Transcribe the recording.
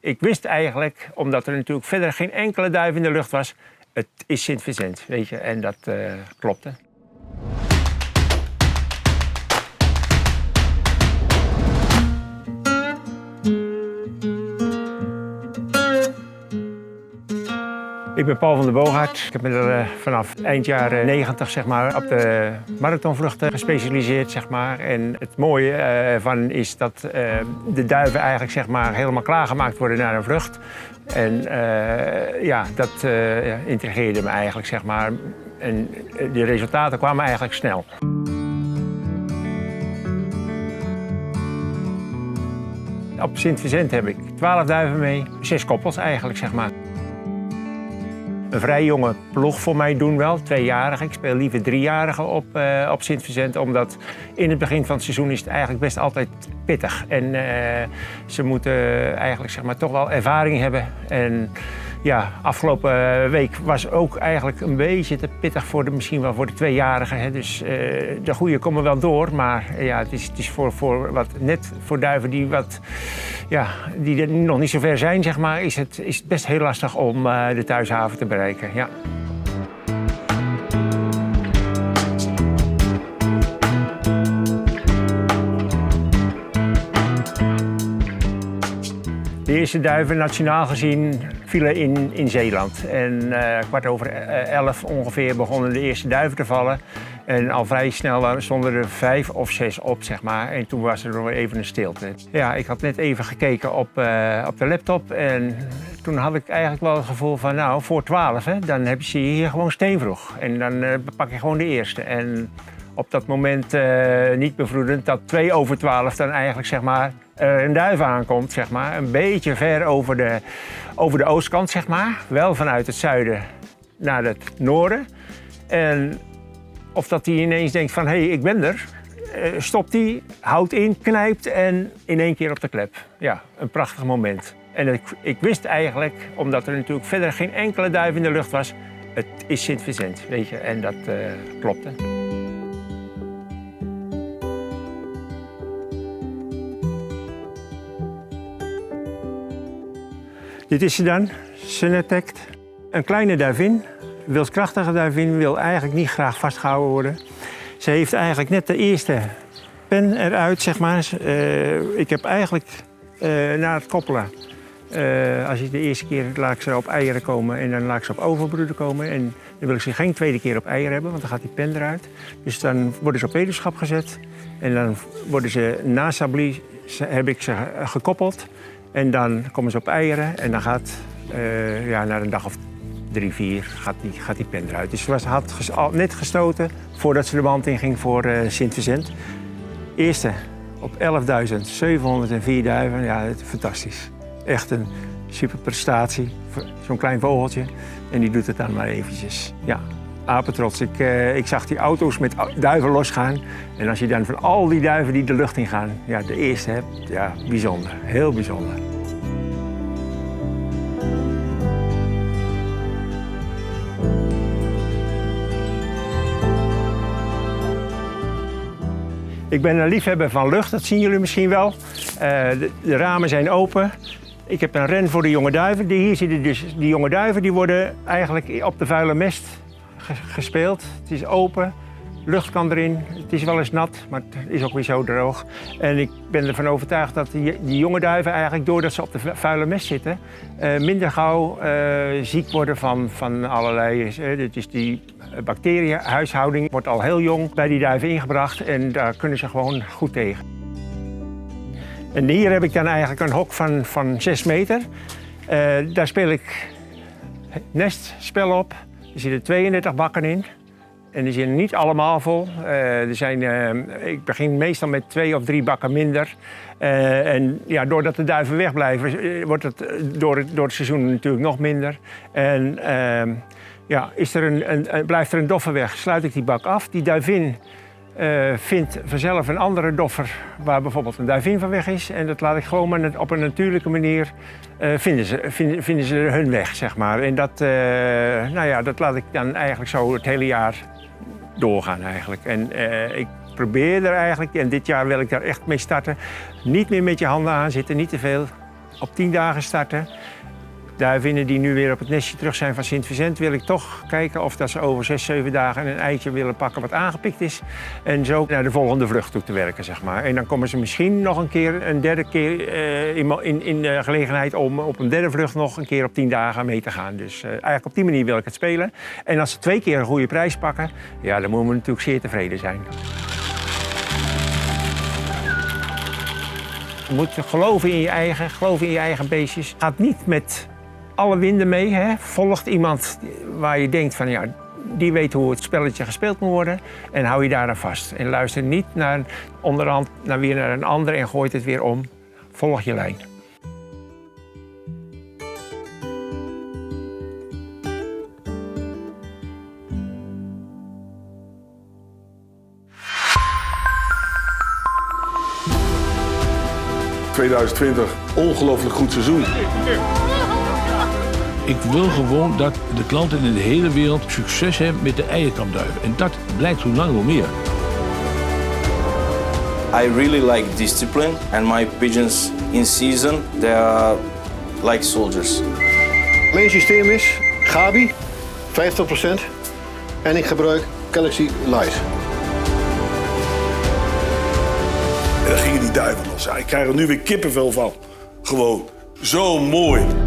Ik wist eigenlijk, omdat er natuurlijk verder geen enkele duif in de lucht was, het is Sint-Vincent, weet je, en dat klopte. Ik ben Paul van der Boogaard. Ik heb me er vanaf eind jaren 90 zeg maar, op de marathonvluchten gespecialiseerd. Zeg maar. En het mooie ervan is dat de duiven eigenlijk zeg maar, helemaal klaargemaakt worden naar een vlucht. En ja, dat intrigeerde me eigenlijk. Zeg maar. En de resultaten kwamen eigenlijk snel. Op Sint-Vincent heb ik 12 duiven mee, 6 koppels eigenlijk. Zeg maar. Een vrij jonge ploeg voor mij doen wel, 2-jarigen. Ik speel liever 3-jarigen op Sint-Vincent, omdat in het begin van het seizoen is het eigenlijk best altijd pittig. En ze moeten eigenlijk zeg maar, toch wel ervaring hebben. En ja, afgelopen week was ook eigenlijk een beetje te pittig voor misschien wel voor de 2-jarigen. Hè. Dus de goeie komen wel door, maar ja, het is voor wat net voor duiven die die er nog niet zo ver zijn, zeg maar, is het best heel lastig om de thuishaven te bereiken. Ja. De eerste duiven, nationaal gezien, vielen in Zeeland. En 11:15 ongeveer begonnen de eerste duiven te vallen. En al vrij snel stonden er 5 of 6 op, zeg maar. En toen was er nog even een stilte. Ja, ik had net even gekeken op de laptop. En toen had ik eigenlijk wel het gevoel van, nou, voor 12, hè, dan heb je hier gewoon steenvroeg. En dan pak je gewoon de eerste. En op dat moment niet bevroedend dat 12:02 dan eigenlijk, zeg maar, een duif aankomt, zeg maar. Een beetje ver over de oostkant, zeg maar. Wel vanuit het zuiden naar het noorden. En of dat hij ineens denkt van, hé, ik ben er. Stopt hij, houdt in, knijpt en in één keer op de klep. Ja, een prachtig moment. En ik wist eigenlijk, omdat er natuurlijk verder geen enkele duif in de lucht was, het is Sint-Vincent, weet je. En dat klopte. Dit is ze dan, Sunetect. Een kleine duivin, wilskrachtige duivin, wil eigenlijk niet graag vastgehouden worden. Ze heeft eigenlijk net de eerste pen eruit, zeg maar. Ik heb eigenlijk na het koppelen, als je de eerste keer laat ik ze op eieren komen en dan laat ik ze op overbroeden komen. En dan wil ik ze geen tweede keer op eieren hebben, want dan gaat die pen eruit. Dus dan worden ze op wetenschap gezet en dan worden ze na sabli, heb ik ze gekoppeld. En dan komen ze op eieren en dan gaat, na een dag of 3, 4 gaat die pen eruit. Dus ze had net gestoten voordat ze de band in ging voor Sint-Vincent. Eerste op 11.704 duiven, ja, fantastisch. Echt een super prestatie, zo'n klein vogeltje. En die doet het dan maar eventjes. Ja, apetrots. Ik zag die auto's met duiven losgaan. En als je dan van al die duiven die de lucht in gaan, ja, de eerste hebt, ja, bijzonder. Heel bijzonder. Ik ben een liefhebber van lucht, dat zien jullie misschien wel. De ramen zijn open. Ik heb een ren voor de jonge duiven. Hier zie je dus die jonge duiven, die worden eigenlijk op de vuile mest gespeeld. Het is open, lucht kan erin. Het is wel eens nat, maar het is ook weer zo droog. En ik ben ervan overtuigd dat die jonge duiven eigenlijk, doordat ze op de vuile mest zitten, minder gauw ziek worden van allerlei. Dus die bacteriënhuishouding wordt al heel jong bij die duiven ingebracht en daar kunnen ze gewoon goed tegen. En hier heb ik dan eigenlijk een hok van 6 meter. Daar speel ik nestspel op. Er zitten 32 bakken in. En die zijn niet allemaal vol. Ik begin meestal met 2 of 3 bakken minder. En ja, doordat de duiven wegblijven, wordt het door het seizoen natuurlijk nog minder. En blijft er een doffer weg, sluit ik die bak af. Die duivin vindt vanzelf een andere doffer waar bijvoorbeeld een duivin van weg is. En dat laat ik gewoon maar op een natuurlijke manier vinden ze hun weg, zeg maar. En dat laat ik dan eigenlijk zo het hele jaar doorgaan eigenlijk. En ik probeer er eigenlijk, en dit jaar wil ik daar echt mee starten, niet meer met je handen aan zitten, niet te veel. op 10 dagen starten. Duivinnen die nu weer op het nestje terug zijn van Sint-Vicent, wil ik toch kijken of dat ze over 6, 7 dagen een eitje willen pakken wat aangepikt is. En zo naar de volgende vlucht toe te werken, zeg maar. En dan komen ze misschien nog een derde keer in de gelegenheid om op een derde vlucht nog een keer op 10 dagen mee te gaan. Dus eigenlijk op die manier wil ik het spelen. En als ze 2 keer een goede prijs pakken, ja, dan moeten we natuurlijk zeer tevreden zijn. Je moet geloven in je eigen beestjes. Gaat niet met alle winden mee. Hè? Volgt iemand waar je denkt van ja, die weet hoe het spelletje gespeeld moet worden. En hou je daar aan vast. En luister niet onderhand weer naar een ander en gooit het weer om. Volg je lijn. ...2020, ongelooflijk goed seizoen. Ik wil gewoon dat de klanten in de hele wereld succes hebben met de eierkampduiven. En dat blijkt hoe langer hoe meer. I really like discipline and my pigeons in season, they are like soldiers. Mijn systeem is Gabi, 50%. En ik gebruik Galaxy Light. En dan gingen die duiven los. Ik krijg er nu weer kippenvel van. Gewoon zo mooi.